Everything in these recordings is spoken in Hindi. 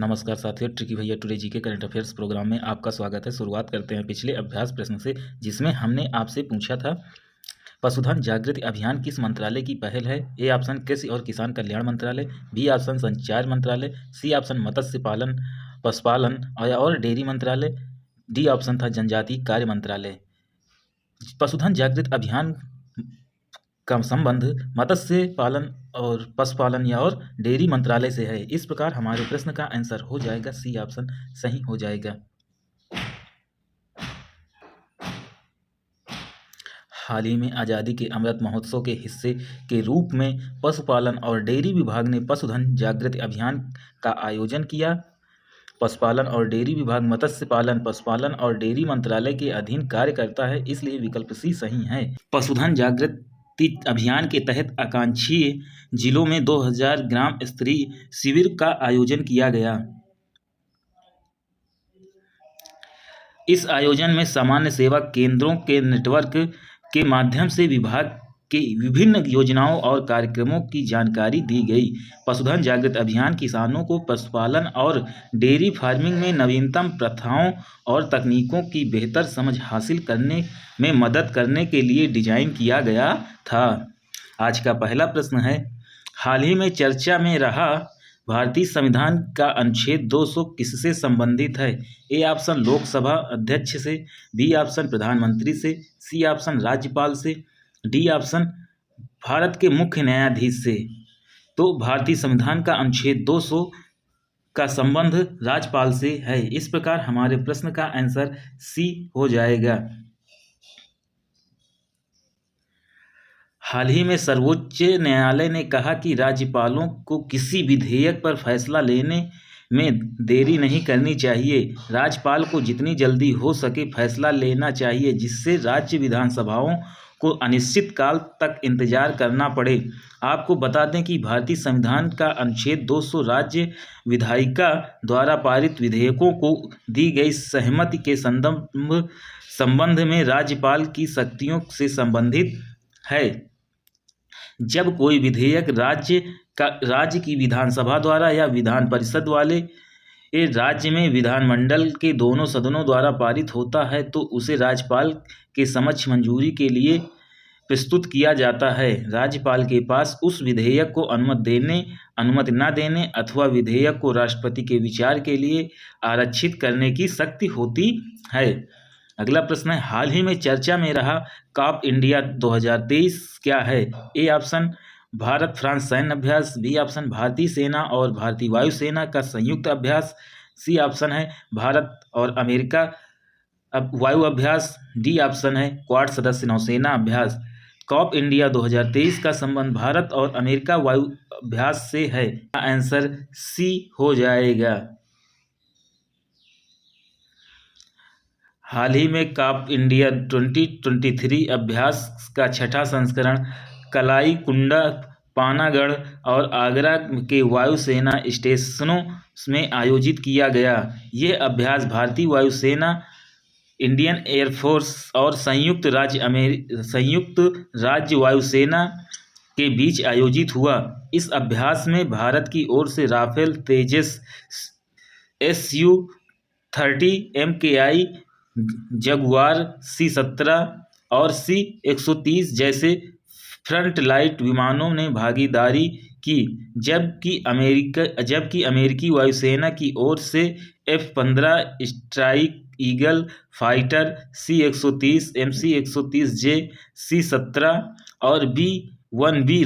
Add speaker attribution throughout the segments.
Speaker 1: नमस्कार साथियों, ट्रिकी भैया today GK current affairs program में आपका स्वागत है। शुरुआत करते हैं पिछले अभ्यास प्रश्न से, जिसमें हमने आपसे पूछा था पशुधन जागृति अभियान किस मंत्रालय की पहल है। ए ऑप्शन कृषि और किसान कल्याण मंत्रालय, बी ऑप्शन संचार मंत्रालय, सी ऑप्शन मत्स्य पालन पशुपालन और डेयरी मंत्रालय, डी ऑप्शन था जनजातीय कार्य मंत्रालय। पशुधन जागृति अभियान का संबंध मत्स्य पालन और पशुपालन या और डेयरी मंत्रालय से है। इस प्रकार हमारे प्रश्न का आंसर हो जाएगा सी ऑप्शन सही हो जाएगा। हाल ही में आज़ादी के अमृत महोत्सव के हिस्से के रूप में पशुपालन और डेयरी विभाग ने पशुधन जागृति अभियान का आयोजन किया। पशुपालन और डेयरी विभाग मत्स्य पालन पशुपालन और डेयरी मंत्रालय के अधीन कार्य करता है, इसलिए विकल्प सी सही है। पशुधन जागृति अभियान के तहत आकांक्षी जिलों में 2000 ग्राम स्तरीय शिविर का आयोजन किया गया। इस आयोजन में सामान्य सेवा केंद्रों के नेटवर्क के माध्यम से विभाग के विभिन्न योजनाओं और कार्यक्रमों की जानकारी दी गई। पशुधन जागृति अभियान किसानों को पशुपालन और डेयरी फार्मिंग में नवीनतम प्रथाओं और तकनीकों की बेहतर समझ हासिल करने में मदद करने के लिए डिजाइन किया गया था। आज का पहला प्रश्न है, हाल ही में चर्चा में रहा भारतीय संविधान का अनुच्छेद 200 किससे संबंधित है। ए ऑप्शन लोकसभा अध्यक्ष से, बी ऑप्शन प्रधानमंत्री से, सी ऑप्शन राज्यपाल से, डी ऑप्शन भारत के मुख्य न्यायाधीश से। तो भारतीय संविधान का अनुच्छेद 200 का संबंध राज्यपाल से है। इस प्रकार हमारे प्रश्न का आंसर सी हो जाएगा। हाल ही में सर्वोच्च न्यायालय ने कहा कि राज्यपालों को किसी विधेयक पर फैसला लेने में देरी नहीं करनी चाहिए। राज्यपाल को जितनी जल्दी हो सके फैसला लेना चाहिए, जिससे राज्य विधानसभाओं को अनिश्चित काल तक इंतजार करना पड़े। आपको बता दें कि भारतीय संविधान का अनुच्छेद 200 राज्य विधायिका द्वारा पारित विधेयकों को दी गई सहमति के संबंध में राज्यपाल की शक्तियों से संबंधित है। जब कोई विधेयक राज्य की विधानसभा द्वारा या विधान परिषद वाले राज्य में विधानमंडल के दोनों सदनों द्वारा पारित होता है, तो उसे राज्यपाल के समक्ष मंजूरी के लिए प्रस्तुत किया जाता है। राज्यपाल के पास उस विधेयक को अनुमति न देने अथवा विधेयक को राष्ट्रपति के विचार के लिए आरक्षित करने की शक्ति होती है। अगला प्रश्न है, हाल ही में चर्चा में रहा कॉप इंडिया 2023 क्या है। ए ऑप्शन भारत फ्रांस सैन्य अभ्यास, बी ऑप्शन भारतीय सेना और भारतीय वायुसेना का संयुक्त अभ्यास, सी ऑप्शन है भारत और अमेरिका वायु अभ्यास, डी ऑप्शन है क्वाड सदस्य नौसेना अभ्यास। कॉप इंडिया 2023 का संबंध भारत और अमेरिका वायु अभ्यास से है। आंसर सी हो जाएगा। हाल ही में कॉप इंडिया 2023 अभ्यास का छठा संस्करण कलाई कुंडा, पानागढ़ और आगरा के वायुसेना स्टेशनों में आयोजित किया गया। ये अभ्यास भारतीय वायुसेना, इंडियन एयरफोर्स और संयुक्त राज्य वायुसेना के बीच आयोजित हुआ। इस अभ्यास में भारत की ओर से राफेल, तेजस Su-30 MKI, जगुआर C-17 और C-130 जैसे फ्रंट लाइट विमानों ने भागीदारी की, जबकि अमेरिकी वायुसेना की ओर से F-15 strike eagle fighter, C-130, MC-130J, C-17 और B-1B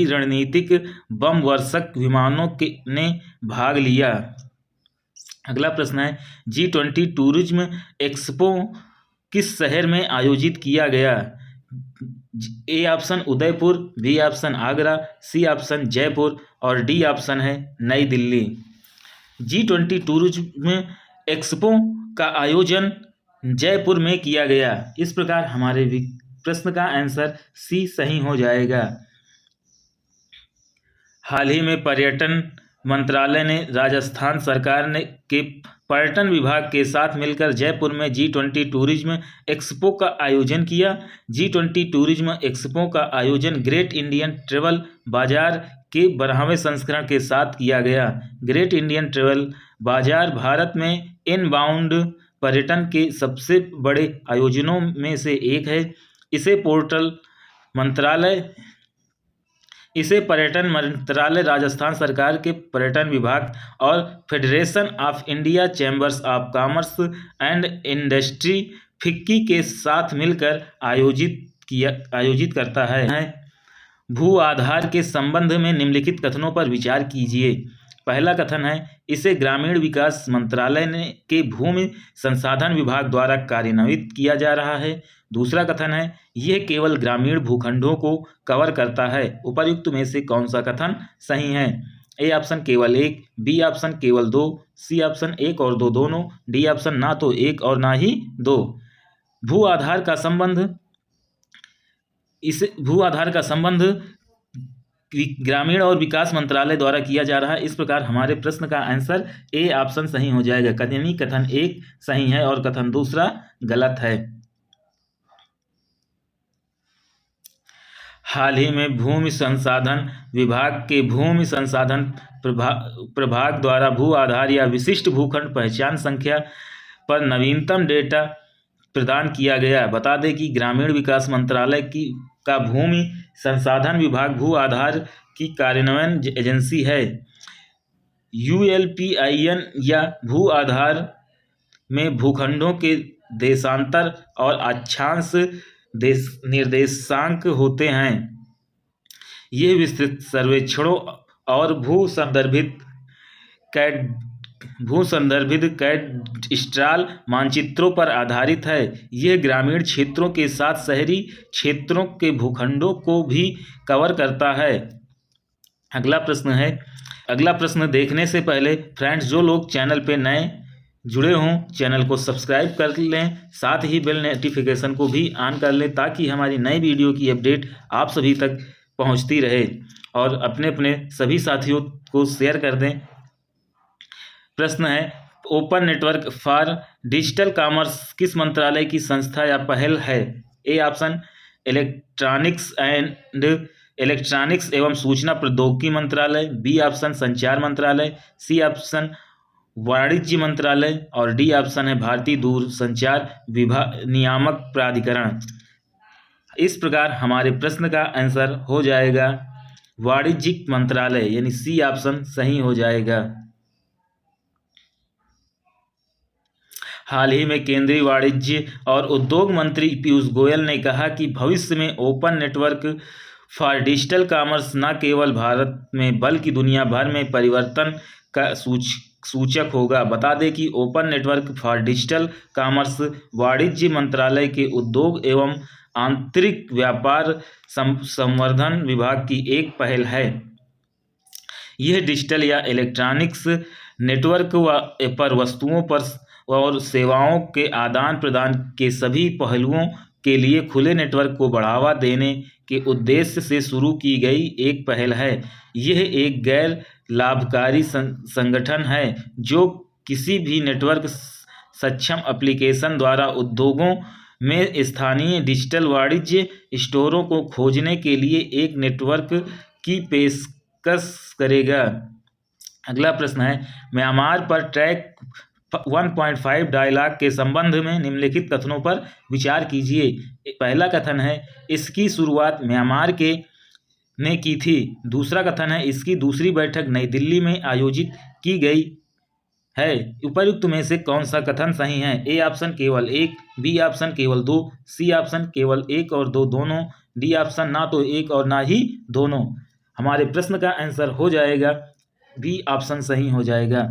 Speaker 1: रणनीतिक बम वर्षक विमानों ने भाग लिया। अगला प्रश्न है, G20 टूरिज्म एक्सपो किस शहर में आयोजित किया गया। A option Udaipur, B option Agra, C option Jaipur और डी ऑप्शन है नई दिल्ली। G20 टूरिज्म एक्सपो का आयोजन जयपुर में किया गया। इस प्रकार हमारे प्रश्न का आंसर सी सही हो जाएगा। हाल ही में पर्यटन मंत्रालय ने राजस्थान सरकार ने के पर्यटन विभाग के साथ मिलकर जयपुर में G20 टूरिज्म एक्सपो का आयोजन किया। G20 टूरिज्म एक्सपो का आयोजन ग्रेट इंडियन ट्रेवल बाजार के 12वें संस्करण के साथ किया गया। ग्रेट इंडियन ट्रेवल बाजार भारत में इनबाउंड पर्यटन के सबसे बड़े आयोजनों में से एक है। इसे पर्यटन मंत्रालय, राजस्थान सरकार के पर्यटन विभाग और federation of India chambers of commerce and industry FICCI के साथ मिलकर आयोजित करता है। भू आधार के संबंध में निम्नलिखित कथनों पर विचार कीजिए। पहला कथन है, इसे ग्रामीण विकास मंत्रालय के भूमि संसाधन विभाग द्वारा कार्यान्वित किया जा रहा है। दूसरा कथन है, यह केवल ग्रामीण भूखंडों को कवर करता है। उपर्युक्त में से कौन सा कथन सही है? ए ऑप्शन केवल 1, बी ऑप्शन केवल 2, सी ऑप्शन 1 और 2 दोनों, डी ऑप्शन ना तो 1 और ना ही 2। भू आधार का संबंध ग्रामीण और विकास मंत्रालय द्वारा किया जा रहा है। इस प्रकार हमारे प्रश्न का आंसर ए ऑप्शन सही हो जाएगा। यानी कथन 1 सही है और कथन दूसरा गलत है। हाल ही में भूमि संसाधन विभाग के भूमि संसाधन प्रभाग द्वारा भू आधार या विशिष्ट भूखंड पहचान संख्या पर नवीनतम डेटा प्रदान किया गया। बता दें कि ग्रामीण विकास मंत्रालय का भूमि संसाधन विभाग भू आधार की कार्यान्वयन एजेंसी है। ULPIN या भू आधार में भूखंडों के देशांतर और अक्षांश निर्देशांक होते हैं। ये विस्तृत सर्वेक्षणों और भू संदर्भित कैडस्ट्रल मानचित्रों पर आधारित है। यह ग्रामीण क्षेत्रों के साथ शहरी क्षेत्रों के भूखंडों को भी कवर करता है। अगला प्रश्न देखने से पहले फ्रेंड्स, जो लोग चैनल पे नए जुड़े हों, चैनल को सब्सक्राइब कर लें, साथ ही बेल नोटिफिकेशन को भी ऑन कर लें ताकि हमारी नई वीडियो की अपडेट आप सभी तक पहुंचती रहे और अपने सभी साथियों को शेयर कर दें। प्रश्न है, open network for digital commerce किस मंत्रालय की संस्था या पहल है? ए ऑप्शन इलेक्ट्रॉनिक्स एवं सूचना प्रौद्योगिकी मंत्रालय, बी ऑप्शन संचार मंत्रालय, सी ऑप्शन वाणिज्य मंत्रालय और डी ऑप्शन है भारतीय दूरसंचार नियामक प्राधिकरण। इस प्रकार हमारे प्रश्न का आंसर हो जाएगा वाणिज्यिक मंत्रालय, यानी सी ऑप्शन सही हो जाएगा। हाल ही में केंद्रीय वाणिज्य और उद्योग मंत्री पीयूष गोयल ने कहा कि भविष्य में open network for digital commerce न केवल भारत में बल्कि दुनिया भर में परिवर्तन का सूचक होगा। बता दें कि open network for digital commerce वाणिज्य मंत्रालय के उद्योग एवं आंतरिक व्यापार संवर्धन विभाग की एक पहल है। यह डिजिटल या इलेक्ट्रॉनिक्स नेटवर्क पर वस्तुओं पर और सेवाओं के आदान प्रदान के सभी पहलुओं के लिए खुले नेटवर्क को बढ़ावा देने के उद्देश्य से शुरू की गई एक पहल है। यह एक गैर लाभकारी संगठन है जो किसी भी नेटवर्क सक्षम एप्लीकेशन द्वारा उद्योगों में स्थानीय डिजिटल वाणिज्य स्टोरों को खोजने के लिए एक नेटवर्क की पेशकश करेगा। अगला प्रश्न है, म्यांमार पर ट्रैक 1.5 डायलॉग के संबंध में निम्नलिखित कथनों पर विचार कीजिए। पहला कथन है, इसकी शुरुआत म्यांमार ने की थी। दूसरा कथन है, इसकी दूसरी बैठक नई दिल्ली में आयोजित की गई है। उपर्युक्त में से कौन सा कथन सही है? ए ऑप्शन केवल 1, बी ऑप्शन केवल 2, सी ऑप्शन केवल 1 और 2 दोनों, डी ऑप्शन ना तो 1 और ना ही दोनों। हमारे प्रश्न का आंसर हो जाएगा बी ऑप्शन सही हो जाएगा।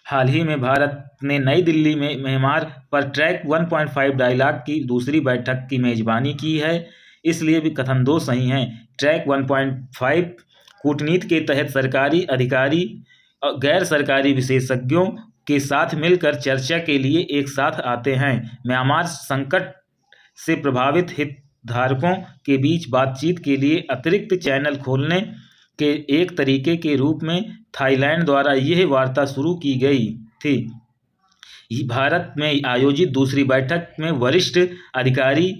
Speaker 1: हाल ही में भारत ने नई दिल्ली में म्यांमार पर ट्रैक 1.5 डायलॉग की दूसरी बैठक की मेजबानी की है, इसलिए भी कथन 2 सही है। ट्रैक 1.5 कूटनीति के तहत सरकारी अधिकारी और गैर सरकारी विशेषज्ञों के साथ मिलकर चर्चा के लिए एक साथ आते हैं। म्यांमार संकट से प्रभावित हितधारकों के बीच बातचीत के लिए अतिरिक्त चैनल खोलने के एक तरीके के रूप में थाईलैंड द्वारा यह वार्ता शुरू की गई थी। भारत में आयोजित दूसरी बैठक में वरिष्ठ अधिकारी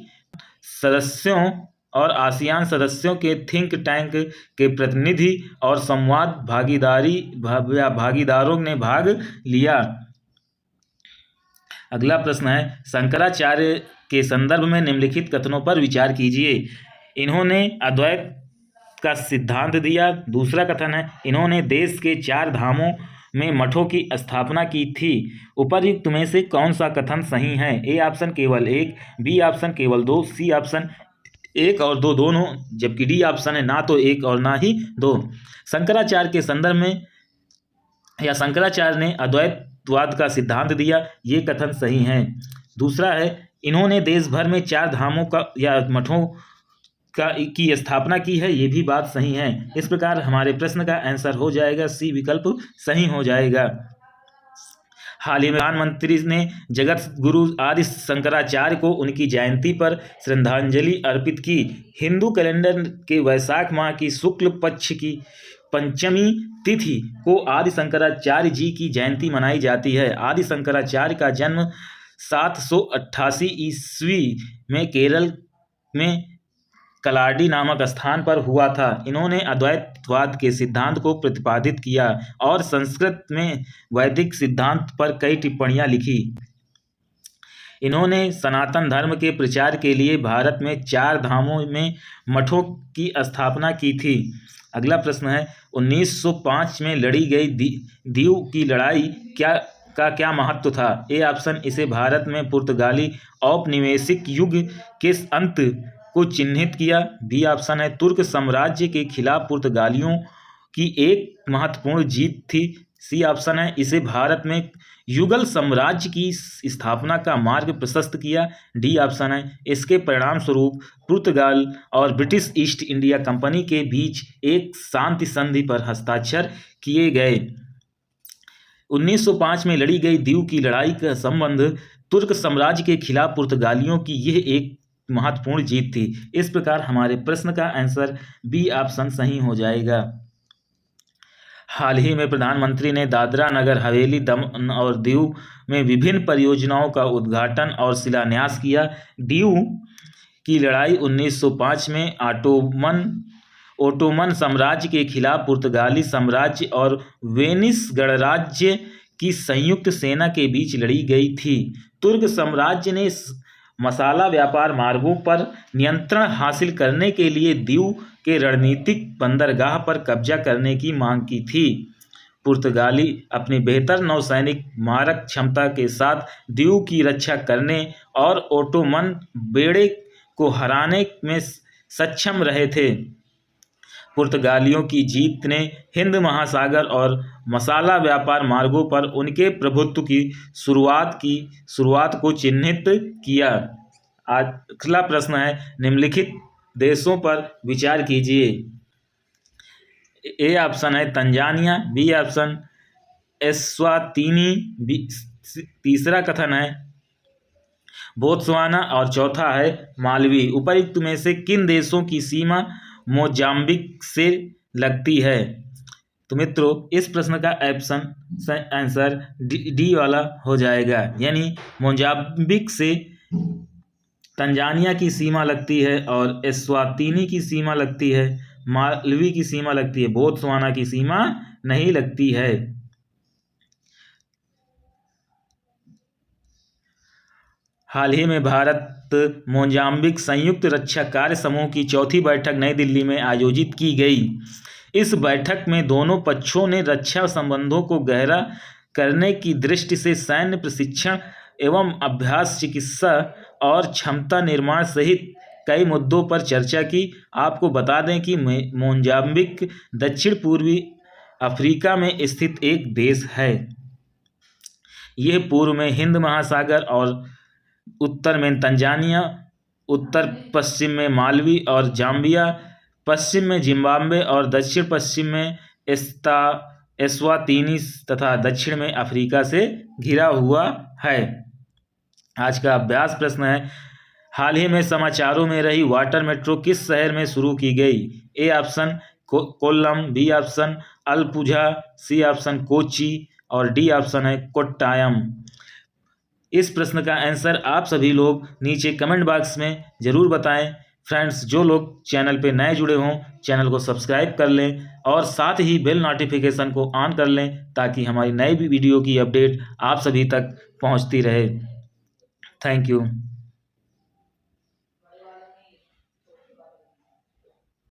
Speaker 1: सदस्यों और आसियान सदस्यों के थिंक टैंक के प्रतिनिधि और संवाद भागीदारों ने भाग लिया। अगला प्रश्न है, शंकराचार्य के संदर्भ में निम्नलिखित कथनों पर विचार कीजिए। इन्होंने अद्वैत का सिद्धांत दिया। दूसरा कथन है, इन्होंने देश के 4 धामों में मठों की स्थापना की थी। उपर्युक्त में से कौन सा कथन सही है? ए ऑप्शन केवल 1, बी ऑप्शन केवल 2, सी ऑप्शन 1 और 2 दोनों, जबकि डी ऑप्शन है ना तो 1 और ना ही 2। शंकराचार्य के संदर्भ में या शंकराचार्य ने अद्वैतवाद का सिद्धांत दिया, ये कथन सही है। दूसरा है, इन्होंने देश भर में 4 धामों का या मठों की स्थापना की है, ये भी बात सही है। इस प्रकार हमारे प्रश्न का आंसर हो जाएगा सी विकल्प सही हो जाएगा। हाल ही में प्रधानमंत्री ने जगत गुरु आदि शंकराचार्य को उनकी जयंती पर श्रद्धांजलि अर्पित की। हिंदू कैलेंडर के वैशाख माह की शुक्ल पक्ष की पंचमी तिथि को आदि शंकराचार्य जी की जयंती मनाई जाती है। आदि शंकराचार्य का जन्म 788 ईस्वी में केरल में कलाडी नामक स्थान पर हुआ था। इन्होंने अद्वैतवाद के सिद्धांत को प्रतिपादित किया और संस्कृत में वैदिक सिद्धांत पर कई टिप्पणियां लिखी। इन्होंने सनातन धर्म के प्रचार के लिए भारत में 4 धामों में मठों की स्थापना की थी। अगला प्रश्न है, 1905 में लड़ी गई दीव की लड़ाई क्या महत्व था? ए ऑप्शन, इसे भारत में पुर्तगाली औपनिवेशिक युग के अंत को चिन्हित किया। बी ऑप्शन है, तुर्क साम्राज्य के खिलाफ पुर्तगालियों की एक महत्वपूर्ण जीत थी। सी ऑप्शन है, इसे भारत में युगल साम्राज्य की स्थापना का मार्ग प्रशस्त किया। डी ऑप्शन है, इसके परिणाम स्वरूप पुर्तगाल और ब्रिटिश ईस्ट इंडिया कंपनी के बीच एक शांति संधि पर हस्ताक्षर किए गए। 1905 में लड़ी गई दीव की लड़ाई का संबंध तुर्क साम्राज्य के खिलाफ पुर्तगालियों की यह एक महत्वपूर्ण जीत थी। इस प्रकार हमारे प्रश्न का आंसर बी ऑप्शन सही हो जाएगा। हाल ही में प्रधानमंत्री ने दादरा नगर हवेली, दमन और दीव में विभिन्न परियोजनाओं का उद्घाटन और शिलान्यास किया। दीव की लड़ाई 1905 में ओटोमन साम्राज्य के खिलाफ पुर्तगाली साम्राज्य और वेनिस गणराज्य की संयुक्त सेना के बीच लड़ी गई थी। तुर्क साम्राज्य ने मसाला व्यापार मार्गों पर नियंत्रण हासिल करने के लिए दीव के रणनीतिक बंदरगाह पर कब्जा करने की मांग की थी। पुर्तगाली अपनी बेहतर नौसैनिक मारक क्षमता के साथ दीव की रक्षा करने और ओटोमन बेड़े को हराने में सक्षम रहे थे। पुर्तगालियों की जीत ने हिंद महासागर और मसाला व्यापार मार्गों पर उनके प्रभुत्व की शुरुआत को चिन्हित किया। अगला प्रश्न है, निम्नलिखित देशों पर विचार कीजिए। ए ऑप्शन है तंजानिया, बी ऑप्शन एस्वातिनी, तीसरा कथन है बोत्सवाना और चौथा है मालवी। उपर्युक्त में से किन देशों की सीमा मोजाम्बिक से लगती है? तो मित्रों, इस प्रश्न का आंसर डी वाला हो जाएगा, यानी मोजाम्बिक से तंजानिया की सीमा लगती है और एस्वातिनी की सीमा लगती है, मालवी की सीमा लगती है, बोत्सवाना की सीमा नहीं लगती है। हाल ही में भारत मोजाम्बिक संयुक्त रक्षा कार्य समूह की 4थी बैठक नई दिल्ली में आयोजित की गई। इस बैठक में दोनों पक्षों ने रक्षा संबंधों को गहरा करने की दृष्टि से सैन्य प्रशिक्षण एवं अभ्यास, चिकित्सा और क्षमता निर्माण सहित कई मुद्दों पर चर्चा की। आपको बता दें कि मोजाम्बिक दक्षिण पूर्वी अफ्रीका में स्थित एक देश है। यह पूर्व में हिंद महासागर और उत्तर में तंजानिया, उत्तर पश्चिम में मालवी और जाम्बिया, पश्चिम में जिम्बाब्वे और दक्षिण पश्चिम में एस्वातिनी तथा दक्षिण में अफ्रीका से घिरा हुआ है। आज का अभ्यास प्रश्न है, हाल ही में समाचारों में रही वाटर मेट्रो किस शहर में शुरू की गई? A option Kollam, B option Alappuzha, C option Kochi और डी ऑप्शन है कोट्टायम। इस प्रश्न का आंसर आप सभी लोग नीचे कमेंट बॉक्स में ज़रूर बताएं। फ्रेंड्स, जो लोग चैनल पे नए जुड़े हों चैनल को सब्सक्राइब कर लें और साथ ही बेल नोटिफिकेशन को ऑन कर लें ताकि हमारी नई वीडियो की अपडेट आप सभी तक पहुंचती रहे। Thank you.